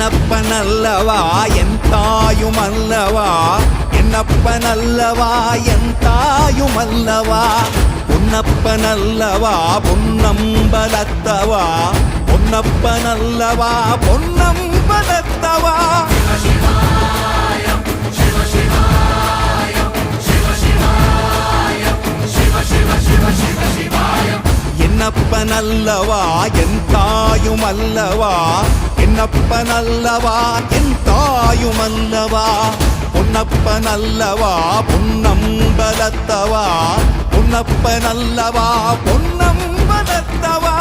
என்னப்பனல்லவா என் தாயுமல்லவா, என்னப்பனல்லவா என் தாயுமல்லவா, பொன்னப்பனல்லவா பொன்னம்பலத்தவா, பொன்னப்பனல்லவா பொன்னம்பலத்தவா. என்னப்பனல்லவா என் தாயுமல்லவா, என்னப்பனல்லவா என் தாயுமல்லவா, பொன்னப்பனல்லவா பொன்னம்பலத்தவா, பொன்னப்பனல்லவா பொன்னம்பலத்தவா.